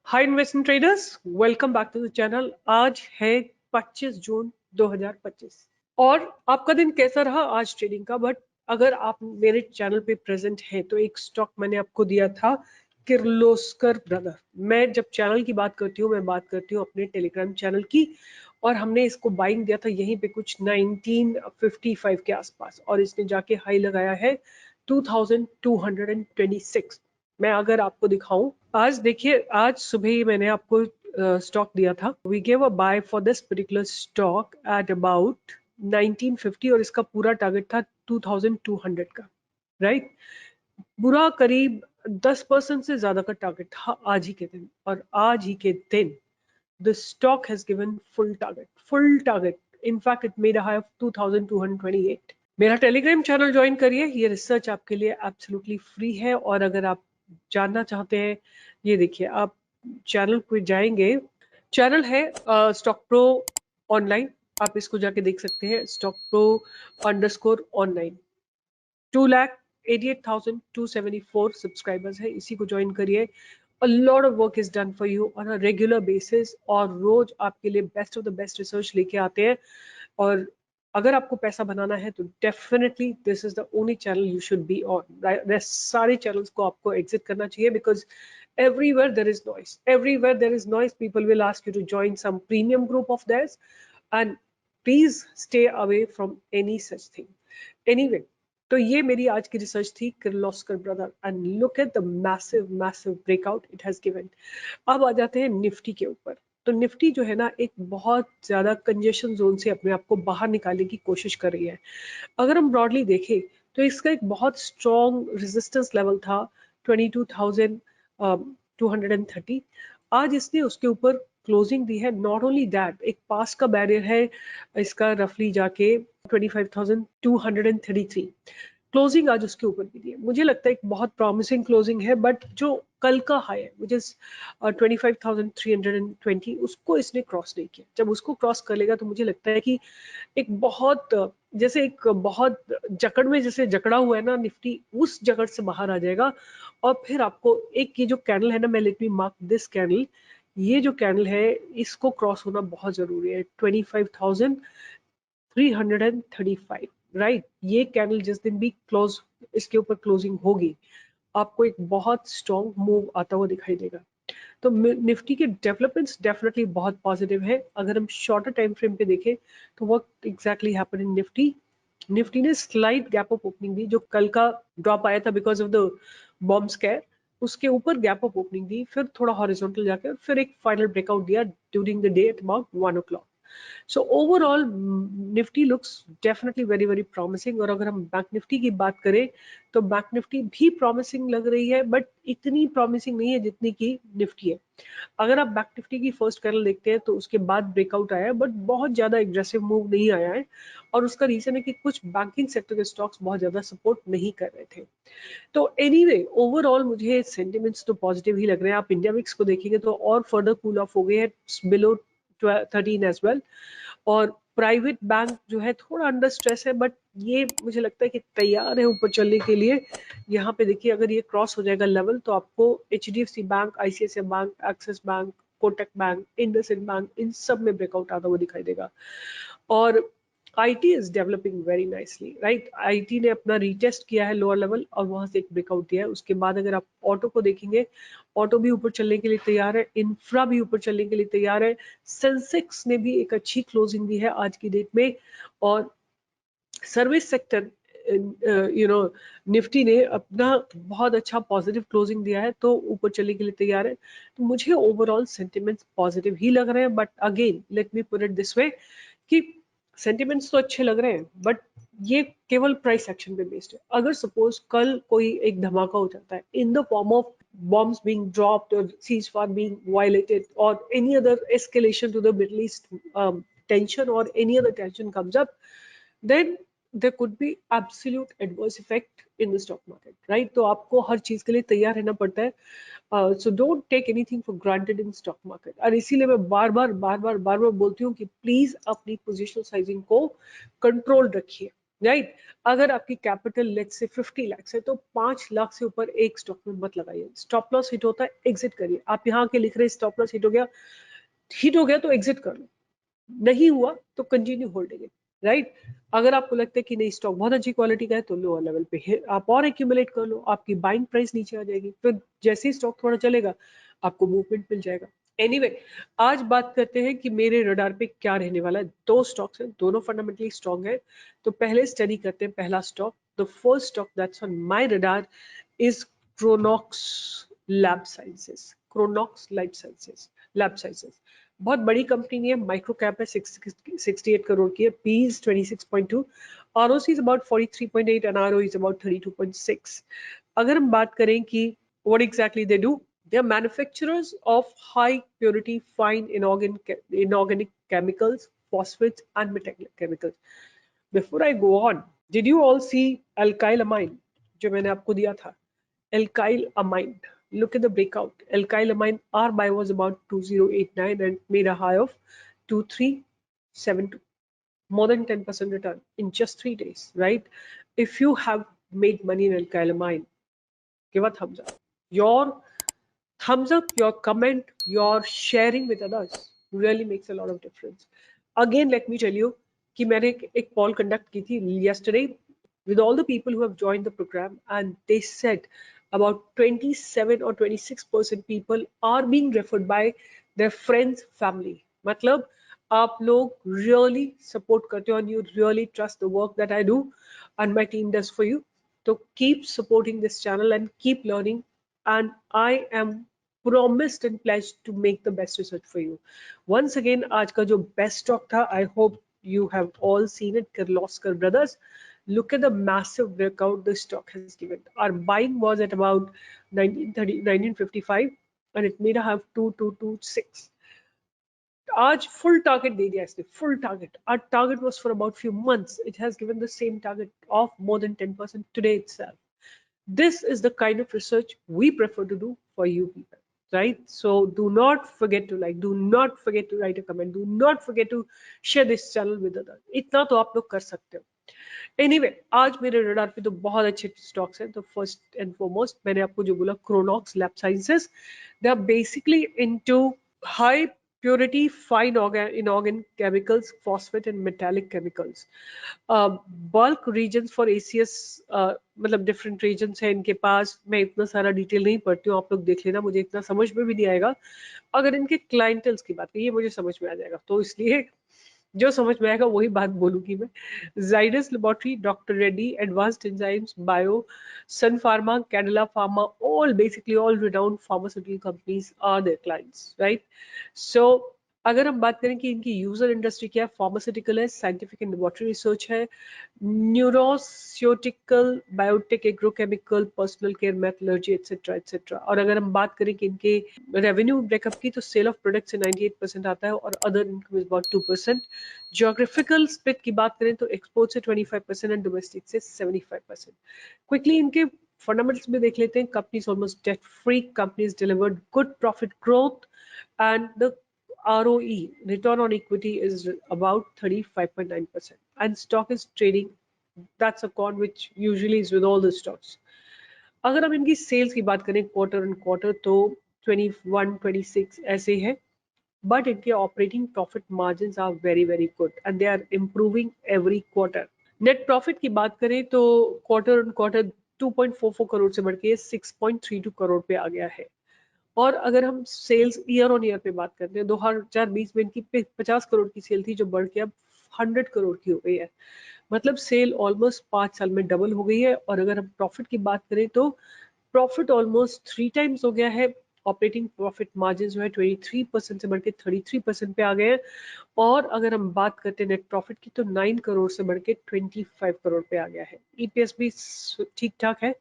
Hi investment traders, welcome back to the channel. आज है 25 जून 2025 और आपका दिन कैसा रहा आज ट्रेडिंग का। बट अगर आप मेरे चैनल पे प्रेजेंट हैं तो एक स्टॉक मैंने आपको दिया था, किर्लोस्कर ब्रदर। मैं जब चैनल की बात करती हूँ मैं बात करती हूँ अपने टेलीग्राम चैनल की, और हमने इसको बाइंग दिया था यहीं पे कुछ 1955 के आसपास, और इसने जाके हाई लगाया है 2226। मैं अगर आपको दिखाऊं, आज देखिए, आज सुबह ही मैंने आपको स्टॉक दिया था। We gave a buy for this particular stock at about 1950 और इसका पूरा टारगेट था 2200 का, राइट। पूरा करीब 10% से ज्यादा का टारगेट था आज ही के दिन, और आज ही के दिन the stock has given full target. In fact, it made a high of 2228. मेरा टेलीग्राम चैनल ज्वाइन करिए, ये रिसर्च आपके लिए एब्सोल्युटली फ्री है। और अगर आप जानना चाहते हैं, ये देखिए, आप चैनल पे जाएंगे, चैनल है स्टॉक प्रो ऑनलाइन, आप इसको जाके देख सकते हैं। स्टॉक प्रो _ऑनलाइन 2,88,274 सब्सक्राइबर्स है, इसी को ज्वाइन करिए। A lot of work is done for you on a regular basis और रोज आपके लिए best of the best research लेके आते हैं। और अगर आपको पैसा बनाना है तो definitely this is the only channel you should be on. सारे चैनल्स को आपको एग्जिट करना चाहिए, because everywhere there is noise, everywhere there is noise, people will ask you to join some premium group of theirs, and please stay away from any such thing. Anyway, तो ये मेरी आज की research थी, Kirloskar brother, and look at the massive massive breakout it has given. अब आ जाते हैं Nifty के ऊपर। तो निफ्टी जो है ना, एक बहुत ज्यादा कंजेशन जोन से अपने आप को बाहर निकालने की कोशिश कर रही है। अगर हम ब्रॉडली देखें तो इसका एक बहुत स्ट्रॉन्ग रेजिस्टेंस लेवल था 22,230। आज इसने उसके ऊपर क्लोजिंग दी है। नॉट ओनली दैट, एक पास का बैरियर है इसका रफली जाके 25,233। क्लोजिंग आज उसके ऊपर भी दी है। मुझे लगता है एक बहुत प्रॉमिसिंग क्लोजिंग है, बट जो कल का हाई है विच इज 25,320, उसको इसने क्रॉस नहीं किया। जब उसको क्रॉस कर लेगा तो मुझे लगता है कि एक बहुत, जैसे एक बहुत जकड़ में जैसे जकड़ा हुआ है ना निफ्टी, उस जकड़ से बाहर आ जाएगा। और फिर आपको एक ये जो कैंडल है ना, मैं let me mark this candle, ये जो कैंडल है इसको क्रॉस होना बहुत जरूरी है, 25,335, राइट। ये कैंडल जिस दिन भी क्लोज, इसके ऊपर क्लोजिंग होगी, आपको एक बहुत स्ट्रॉन्ग मूव आता हुआ दिखाई देगा। तो निफ्टी के डेवलपमेंट्स डेफिनेटली बहुत पॉजिटिव है। अगर हम शॉर्टर टाइम फ्रेम पे देखें तो what exactly happened in Nifty, Nifty ने स्लाइड गैप अप ओपनिंग दी। जो कल का ड्रॉप आया था because of the bomb scare, उसके ऊपर गैप अप ओपनिंग दी, फिर थोड़ा हॉरिजॉन्टल जाकर फिर एक फाइनल ब्रेकआउट दिया during the day at about 1 o'clock। So overall Nifty looks definitely very very promising. और अगर हम बैंक निफ्टी की बात करें तो बैंक निफ्टी भी प्रॉमिसिंग लग रही है, बट इतनी प्रॉमिसिंग नहीं है जितनी की निफ्टी है। अगर आप बैंक निफ्टी की फर्स्ट कैंडल देखते हैं तो उसके बाद ब्रेकआउट आया है, बट बहुत ज्यादा एग्रेसिव मूव नहीं आया है। और उसका रीजन है कि कुछ बैंकिंग सेक्टर के स्टॉक्स बहुत ज्यादा सपोर्ट नहीं कर रहे थे। तो एनीवे, ओवरऑल मुझे सेंटिमेंट्स तो पॉजिटिव ही लग रहे हैं। आप इंडिया विक्स को देखेंगे तो और फर्दर कूल ऑफ हो गए हैं बिलो 13 एज वेल। और प्राइवेट बैंक जो है थोड़ा अंडर स्ट्रेस है, बट ये मुझे लगता है कि तैयार है ऊपर चलने के लिए। यहाँ पे देखिए, अगर ये क्रॉस हो जाएगा लेवल तो आपको HDFC bank, ICICI bank, Axis bank, Kotak bank, IndusInd bank, इन सब में ब्रेकआउट आता हुआ दिखाई देगा। और IT is developing very nicely, right. IT ने अपना रीटेस्ट किया है लोअर लेवल और वहां से एक ब्रेकआउट दिया है। उसके बाद अगर आप ऑटो को देखेंगे, ऑटो भी ऊपर चलने के लिए तैयार है, इंफ्रा भी ऊपर चलने के लिए तैयार है। सेंसेक्स ने भी एक अच्छी क्लोजिंग दी है आज की डेट में। और सर्विस सेक्टर, निफ्टी ने अपना बहुत अच्छा पॉजिटिव क्लोजिंग दिया है, तो ऊपर चलने के लिए तैयार है। तो मुझे ओवरऑल सेंटिमेंट्स पॉजिटिव ही लग रहे हैं। But again let me put it this way कि सेंटिमेंट्स तो अच्छे लग रहे हैं, बट ये केवल प्राइस एक्शन पे बेस्ड है। अगर सपोज कल कोई एक धमाका हो जाता है in the form of bombs being dropped or ceasefire being violated or any other escalation to the Middle East tension or any other tension comes up, then there could be absolute adverse effect in the stock market, right? तो आपको हर चीज के लिए तैयार रहना पड़ता है। So don't take anything for granted in stock market. और इसीलिए मैं बार बार बोलती हूँ कि प्लीज अपनी पोजिशनल साइजिंग को कंट्रोल रखिए। राइट। अगर आपकी कैपिटल लेट्स से 50 लाख है तो 5 लाख से ऊपर एक स्टॉक में मत लगाइए। स्टॉप लॉस हिट होता है, एग्जिट करिए। आप यहाँ के लिख रहे स्टॉप लॉस हिट हो गया तो एग्जिट कर लो, नहीं हुआ तो कंटिन्यू होल्डिंग इट, राइट। अगर आपको लगता है कि नहीं स्टॉक बहुत अच्छी क्वालिटी का है तो लोअर लेवल पे आप और एक्यूमुलेट कर लो, आपकी बाइंग प्राइस नीचे आ जाएगी, फिर जैसे ही स्टॉक थोड़ा चलेगा आपको मूवमेंट मिल जाएगा। एनीवे आज बात करते हैं कि मेरे रडार पे क्या रहने वाला है। दो स्टॉक्स हैं, दोनों फंडामेंटली स्ट्रॉन्ग है। तो पहले स्टडी करते हैं पहला stock. The first stock that's on my radar is Kronox Lab Sciences. Kronox Life Sciences, Lab Sciences बहुत बड़ी कंपनी नहीं है, माइक्रो कैप है, 68 करोड़ की है, P is 26.2, ROC is about 43.8 and RO is about 32.6। अगर हम बात करें कि what exactly they do, they are manufacturers of high purity fine inorganic chemicals, phosphates and metallic chemicals. Before I go on, did you all see alkyl amine जो मैंने आपको दिया था? Alkyl amine, look at the breakout. Alkyl amine R buy was about 2089 and made a high of 2372, more than 10% return in just 3 days, right? If you have made money in alkyl amine, give a thumbs up. Your thumbs up, your comment, your sharing with others really makes a lot of difference. Again, let me tell you कि मैंने एक poll conduct की थी yesterday with all the people who have joined the program, and they said about 27 or 26% people are being referred by their friends, family. मतलब आप लोग really support करते हो and you really trust the work that I do and my team does for you. So keep supporting this channel and keep learning, and I am promised and pledged to make the best research for you. Once again, आज का जो best stock था, I hope you have all seen it, Kirloskar Brothers. Look at the massive breakout the stock has given. Our buying was at about 1930, 1955 and it made a have 2226. आज full target दे दिया इसने, full target. Our target was for about few months. It has given the same target of more than 10% today itself. This is the kind of research we prefer to do for you people, right? So do not forget to like, do not forget to write a comment, do not forget to share this channel with others. इतना तो आप लोग कर सकते हो। Anyway, आज मेरे radar पे तो बहुत अच्छे स्टॉक्स हैं। तो फर्स्ट एंड फॉरमोस्ट मैंने आपको जो बोला Kronox Lab Sciences, they are basically into high purity fine inorganic chemicals, phosphate and metallic chemicals. Bulk regions for ACS, मतलब डिफरेंट रीजन्स हैं इनके पास। मैं इतना सारा डिटेल नहीं पढ़ती हूँ, आप लोग देख लेना, मुझे इतना समझ में भी नहीं आएगा। अगर इनके क्लाइंटल्स की बात करिए मुझे समझ में आ जाएगा, तो इसलिए जो समझ में आएगा वही बात बोलूंगी मैं। Zydus Laboratory, Dr. Reddy, Advanced Enzymes, Bio, Sun Pharma, Cadila Pharma, all basically all renowned pharmaceutical companies are their clients, right? So अगर हम बात करें कि इनकी यूजर इंडस्ट्री क्या है, फार्मास्यूटिकल है, साइंटिफिक एंड लेबोरेटरी रिसर्च है, nutraceutical, biotech, agrochemical, personal care, metallurgy etcetera etcetera. और अगर हम बात करें कि इनके रेवेन्यू ब्रेकअप की, तो सेल ऑफ प्रोडक्ट से 98% आता है और other income is about 2%। Geographical split की बात करें तो एक्सपोर्ट से 25% एंड डोमेस्टिक से 75%। क्विकली इनके फंडामेंटल्स में देख लेते हैं। Companies almost debt free, companies delivered good profit growth and the ROE, return on equity, is about 35.9% and stock is trading, that's a con which usually is with all the stocks. अगर हम इनकी sales की बात करें quarter and quarter तो 21, 26 ऐसे है, but इनके operating profit margins are very very good and they are improving every quarter. Net profit की बात करें तो क्वार्टर ऑन क्वार्टर 2.44 करोड़ से बढ़ के 6.32 करोड़ पे आ गया है। और अगर हम सेल्स ईयर ऑन ईयर पे बात करते हैं, 2020 में इनकी 50 करोड़ की सेल थी जो बढ़ के अब 100 करोड़ की हो गई है। मतलब सेल ऑलमोस्ट 5 साल में डबल हो गई है। और अगर हम प्रॉफिट की बात करें तो प्रॉफिट ऑलमोस्ट 3 टाइम्स हो गया है। ऑपरेटिंग प्रॉफिट मार्जिन जो है 23% से बढ़ के 33% पे आ गए हैं। और अगर हम बात करते हैं नेट प्रॉफिट की तो 9 करोड़ से बढ़ के 25 करोड़ पे आ गया है। ईपीएस भी ठीक ठाक है।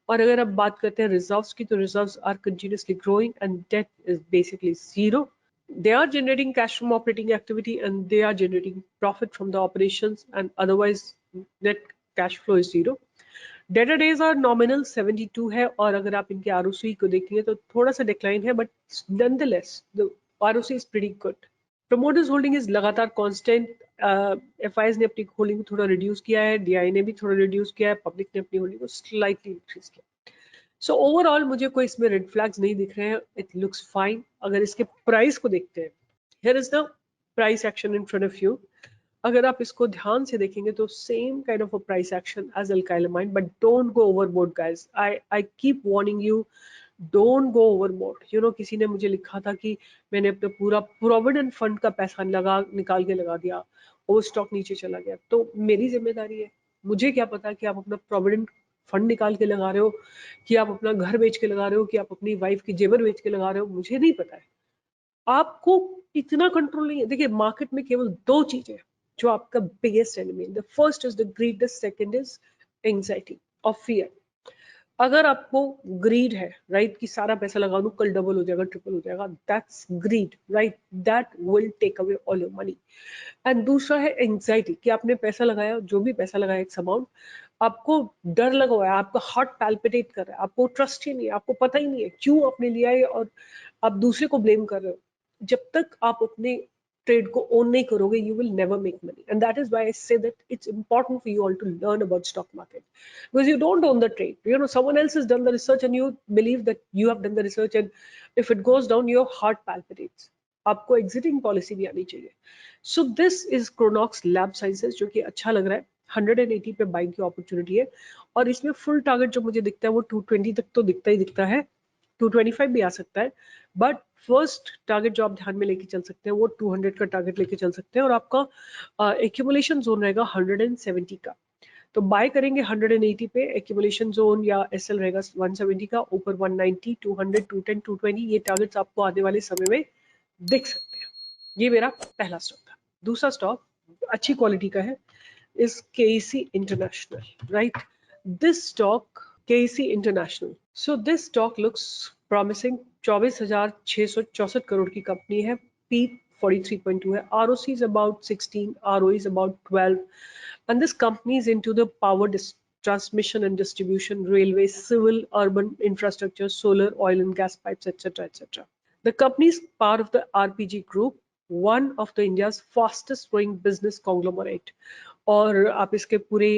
और अगर आप बात करते हैं रिजर्व्स की तो reserves are continuously growing and debt is basically zero. They are generating cash from operating activity and they are generating profit from the operations, and otherwise net cash flow is zero. Debtor days are nominal 72 है। और अगर आप इनके ROC को देखेंगे तो थोड़ा सा डिक्लाइन है, but nonetheless the ROC is pretty good. Promoters holding is लगातार कांस्टेंट, एफआईज ने अपनी होल्डिंग को थोड़ा रिड्यूस किया है, डीआई ने भी थोड़ा रिड्यूस किया है, पब्लिक ने अपनी होल्डिंग को स्लाइटली इंक्रीज किया। सो ओवरऑल मुझे कोई इसमें रेड फ्लैग्स नहीं दिख रहे हैं, इट लुक्स फाइन। अगर इसके प्राइस को देखते हैं, here is the price action in front of you. अगर आप इसको ध्यान से देखेंगे तो same kind of a price action as Alkylamine, but don't go overboard guys, I keep warning you, don't go overboard. किसी ने मुझे लिखा था कि मैंने अपना पूरा प्रोविडेंट फंड का पैसा निकाल के लगा दिया, वो स्टॉक नीचे चला गया, तो मेरी जिम्मेदारी है। मुझे क्या पता कि आप अपना प्रोविडेंट फंड निकाल के लगा रहे हो, कि आप अपना घर बेच के लगा रहे हो, कि आप अपनी वाइफ की जेवर बेच के लगा रहे हो, मुझे नहीं पता है। आपको इतना कंट्रोल नहीं है। देखिए, मार्केट में केवल दो चीजें जो आपका biggest enemy, the first is the greed, the second is anxiety और फियर। अगर आपको ग्रीड है, राइट, कि सारा पैसा लगा दूं कल डबल हो जाएगा, ट्रिपल हो जाएगा, that's greed, right, that will take away all your money. And दूसरा है एंजाइटी, कि आपने पैसा लगाया, जो भी पैसा लगाया इट्स अमाउंट, आपको डर लगा हुआ है, आपका हार्ट पैल्पिटेट कर रहा है, आपको ट्रस्ट ही नहीं है, आपको पता ही नहीं है क्यों आपने लिया है, और आप दूसरे को ब्लेम कर रहे हो। जब तक आप अपने ट्रेड को ओन नहीं करोगे, you will never make money, and that is why I say that it's important for you all to learn about stock market, because you don't own the trade. Someone else has done the research and you believe that you have done the research, and if it goes down your heart palpitates. आपको exiting policy भी आनी चाहिए. So this is Chronox Lab Sciences, जो कि अच्छा लग रहा है, 180 पे बाइंग की अपॉर्चुनिटी है, और इसमें फुल टारगेट जो मुझे दिखता है वो 220 तक तो दिखता ही दिखता है, 225 भी आ सकता है, बट फर्स्ट टारगेट जो आप ध्यान में लेके चल सकते हैं वो 200 का टारगेट लेके चल सकते हैं, और आपका एक्यूमुलेशन जोन रहेगा 170 का। तो बाय करेंगे 180 पे, एक्यूमुलेशन जोन या एसएल रहेगा 170 का, ऊपर 190, 200, 210, 220, ये टारगेट्स आपको आने वाले समय में दिख सकते हैं। ये मेरा पहला स्टॉक था। दूसरा स्टॉक अच्छी क्वालिटी का है, is KC International, right. This stock, KC International, so this stock looks promising. 24,664 crore की कंपनी है, पी 43.2 है, ROC is about 16, ROE is about 12, and this company is into the power transmission and distribution, railway, civil, urban infrastructure, solar, oil and gas pipes, etc., etc. The company is part of the RPG Group, one of the India's fastest growing business conglomerate. और आप इसके पूरे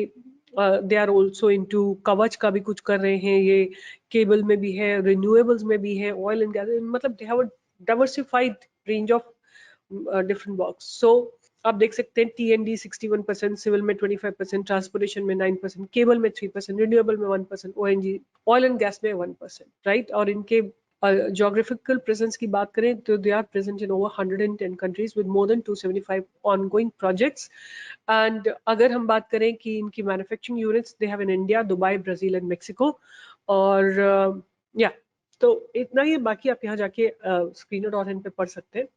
they are also into कवच का भी कुछ कर रहे हैं, ये केबल में भी है, रिन्यूएबल्स में भी है, ऑयल एंड गैस, मतलब they have a diversified range of different works. So आप देख सकते हैं TND 61%, सिविल में 25%, ट्रांसपोर्टेशन में 9%, केबल में 3%, रिन्यूएबल में 1%, ONG ऑयल एंड गैस में 1%, राइट। और इनके geographical presence की बात करें तो they are present in over 110 countries with more than 275 ongoing projects. And अगर हम बात करें कि इनकी manufacturing units they have in India, Dubai, Brazil and Mexico. और या तो इतना ही, बाकी आप यहाँ जाके screener.in पे पढ़ सकते हैं।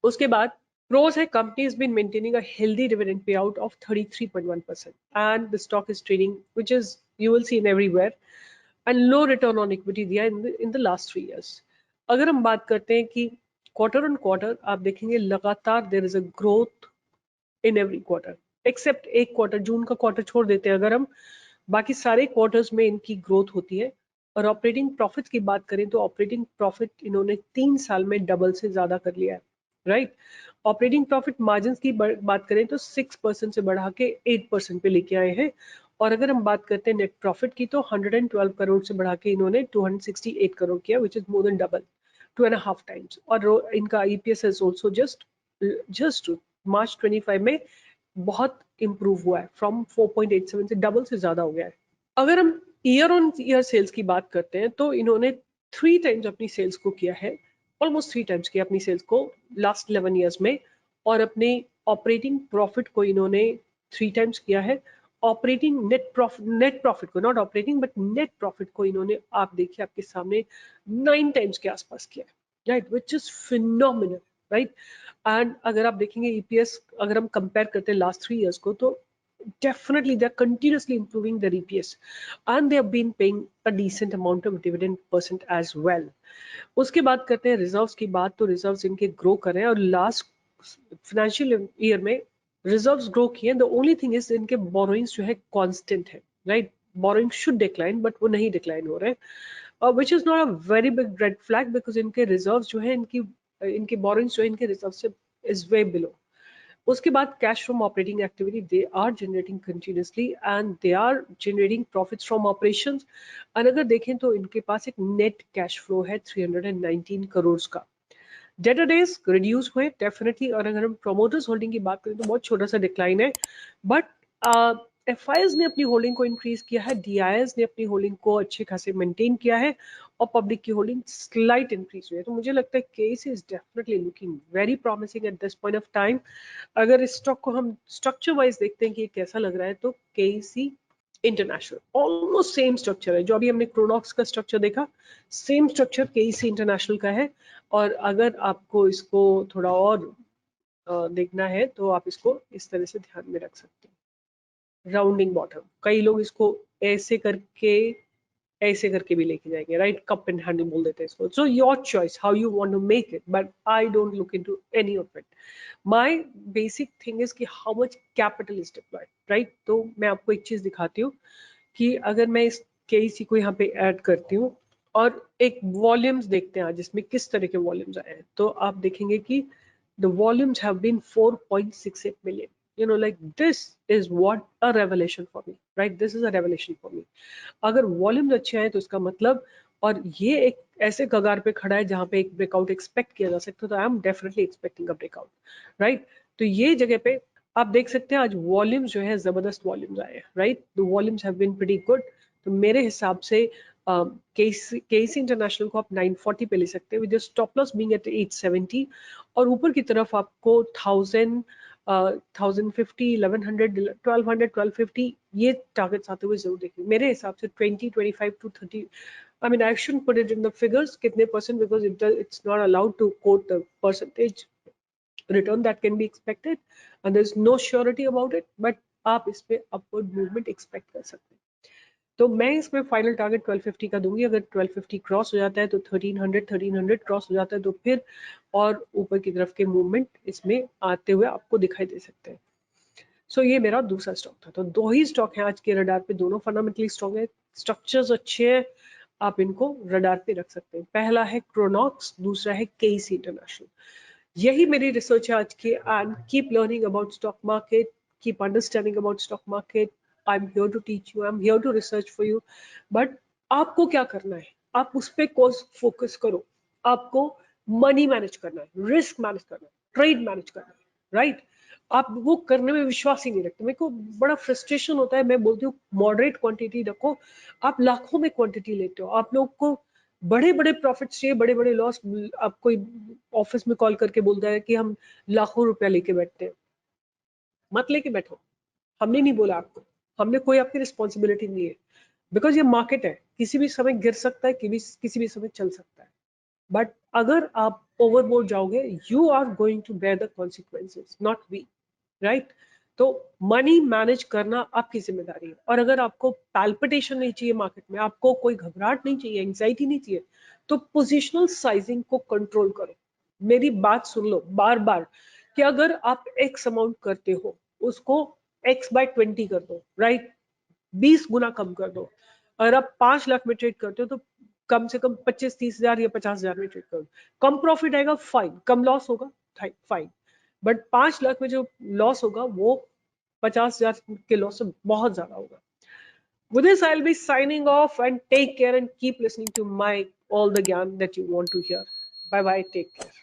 उसके बाद pros है, company has been maintaining a healthy dividend payout of 33.1%, and the stock is trading, which is you will see in everywhere, and low return on equity दिया in the last 3 years. अगर हम बात करते हैं कि quarter on quarter आप देखेंगे लगातार there is a growth in every quarter, except एक क्वार्टर, जून का क्वार्टर छोड़ देते हैं अगर हम, बाकी सारे क्वार्टर्स में इनकी ग्रोथ होती है। और ऑपरेटिंग प्रॉफिट की बात करें तो ऑपरेटिंग प्रॉफिट इन्होंने 3 साल में डबल से ज्यादा कर लिया है, राइट। ऑपरेटिंग प्रॉफिट मार्जिन की बात करें तो 6% से बढ़ा के 8% पे लेके आए हैं। और अगर हम बात करते हैं नेट प्रॉफिट की तो 112 करोड़ से बढ़ा के इन्होंने 268 करोड़ किया, which is more than double, 2.5 times. और इनका EPS इज ऑल्सो जस्ट मार्च 25 में बहुत इंप्रूव हुआ है, फ्रॉम 4.87 से डबल से ज्यादा हो गया है। अगर हम ईयर ऑन ईयर सेल्स की बात करते हैं तो इन्होंने 3 टाइम्स अपनी सेल्स को किया है, ऑलमोस्ट 3 टाइम्स किया अपनी सेल्स को लास्ट 11 ईयर्स में। और अपने ऑपरेटिंग प्रॉफिट को इन्होंने 3 टाइम्स किया है। ऑपरेटिंग नेट प्रॉफिट को, not operating but net profit को इन्होंने, आप देखिए आपके सामने, 9 टाइम्स के आसपास किया है, right, which is phenomenal, right. And अगर आप देखेंगे EPS, अगर हम कंपेयर करते हैं लास्ट 3 इयर्स को, तो definitely they're continuously improving their EPS, and they have been paying a decent amount of dividend percent as well. उसके बाद करते हैं रिजर्व्स की बात, तो रिजर्व्स इनके ग्रो कर रहे हैं और लास्ट फाइनेंशियल ईयर में रिजर्व्स ग्रो किए। द ओनली थिंग इज इनके बोरोइंग्स जो है कांस्टेंट है, right. Borrowing should decline but वो नहीं डिक्लाइन हो रहे हैं, which is not a very big red flag, because इनके रिजर्व्स जो है, इनकी बोरोइंग्स जो है इनके रिजर्व से is way below. उसके बाद cash from operating activity, they are generating continuously and they are generating profits from operations. और अगर देखें तो इनके पास एक नेट कैश फ्लो है 319 करोड़ का। डेटर डेज रिड्यूस हुए डेफिनेटली, और अगर हम प्रोमोटर्स होल्डिंग की बात करें तो बहुत छोटा सा डिक्लाइन है, बट एफआईएस ने अपनी होल्डिंग को इंक्रीज किया है, डीआईएस ने अपनी होल्डिंग को अच्छे खासे मेंटेन किया है, और पब्लिक की होल्डिंग स्लाइट इंक्रीज हुई है। तो मुझे लगता है case is definitely looking very promising at this point of time. अगर इस स्टॉक को हम स्ट्रक्चर वाइज देखते हैं कि कैसा लग रहा है, तो केसी इंटरनेशनल ऑलमोस्ट सेम स्ट्रक्चर है जो अभी हमने क्रोनॉक्स का स्ट्रक्चर देखा, सेम स्ट्रक्चर केसी इंटरनेशनल का है। और अगर आपको इसको थोड़ा और देखना है तो आप इसको इस तरह से ध्यान में रख सकते हैं, राउंडिंग बॉटम। कई लोग इसको ऐसे करके भी लेके जाएंगे, राइट, कप एंड हैंडल बोल देते हैं इसको। So your choice how you want to make it, but I don't look into any of it. My basic thing is कि how much capital is deployed, right. तो मैं आपको एक चीज दिखाती हूँ कि अगर मैं इस केसी को यहाँ पे ऐड करती हूँ और एक वॉल्यूम्स देखते हैं आज इसमें किस तरह के वॉल्यूम्स आए हैं, तो आप देखेंगे कि the volumes have been 4.68 million. You know, like this is what a revelation for me, right? This is a revelation for me. अगर वॉल्यूम्स अच्छे आए तो इसका मतलब, और ये एक ऐसे कगार पे खड़ा है जहां पे एक ब्रेकआउट एक्सपेक्ट किया जा सकता है, तो I am definitely expecting a breakout, right. तो ये जगह पे आप देख सकते हैं आज वॉल्यूम्स जो है जबरदस्त वॉल्यूम्स आए हैं, right. The volumes have been pretty good. तो मेरे हिसाब से केसी इंटरनेशनल को आप 940 पे ले सकते हैं with stop loss being at 870, और ऊपर की तरफ आपको 1050, 1100, 1200, 1250 ये टारगेट्स आते हुए जरूर देखिए। मेरे हिसाब से 20, 25 to 30, I mean I shouldn't put it in the figures कितने percent, because it's not allowed to quote the percentage return that can be expected and there's no surety about it, but आप इस पे upward movement expect कर सकते हैं। तो मैं इसमें फाइनल टारगेट 1250 का दूंगी। अगर 1250 क्रॉस हो जाता है तो 1300 क्रॉस हो जाता है तो फिर और ऊपर की तरफ के मूवमेंट इसमें आते हुए आपको दिखाई दे सकते हैं। सो ये मेरा दूसरा स्टॉक था। तो दो ही स्टॉक हैं आज के रडार पे, दोनों फंडामेंटली स्ट्रॉन्ग है, स्ट्रक्चर्स अच्छे हैं, आप इनको रडार पे रख सकते हैं। पहला है क्रोनॉक्स, दूसरा है केसी इंटरनेशनल। यही मेरी रिसर्च है आज की। And keep learning about stock market, keep understanding about stock market. I am here to teach you, I am here to research for you, but आपको क्या करना है, आप उस पर फोकस करो। आपको मनी मैनेज करना है, रिस्क मैनेज करना है, ट्रेड मैनेज करना है, राइट। आप वो करने में विश्वास ही नहीं रखते। मेरे को बड़ा फ्रस्ट्रेशन होता है, मैं बोलती हूँ मॉडरेट क्वांटिटी रखो, आप लाखों में क्वांटिटी लेते हो। आप लोग को बड़े बड़े प्रॉफिट्स चाहिए, बड़े बड़े लॉस। आप कोई ऑफिस में कॉल करके बोलता है कि हम लाखों रुपया लेके बैठते हैं, मत लेके बैठो। हमने नहीं बोला आपको, हमने कोई आपकी रिस्पॉन्सिबिलिटी नहीं है, बिकॉज ये मार्केट है, किसी भी समय गिर सकता है, किसी भी समय चल सकता है। बट अगर आप ओवरबोर्ड जाओगे, you are going to bear the consequences, not we, right. तो मनी मैनेज करना आपकी जिम्मेदारी है। और अगर आपको पैल्पिटेशन नहीं चाहिए मार्केट में, आपको कोई घबराहट नहीं चाहिए, एंग्जाइटी नहीं चाहिए, तो पोजिशनल साइजिंग को कंट्रोल करो। मेरी बात सुन लो बार बार कि अगर आप एक्स अमाउंट करते हो, उसको x/20 कर दो, राइट, 20 गुना कम कर दो। अगर आप 5 लाख में ट्रेड करते हो तो कम से कम 25-30 हजार या 50,000 में ट्रेड करो। कम प्रॉफिट आएगा फाइन, कम लॉस होगा फाइन, बट 5 लाख में जो लॉस होगा वो 50,000 के लॉस से बहुत ज्यादा होगा। With this, I'll be signing off, and take care and keep listening to my all the gyan that you want to hear. Bye bye. Take care.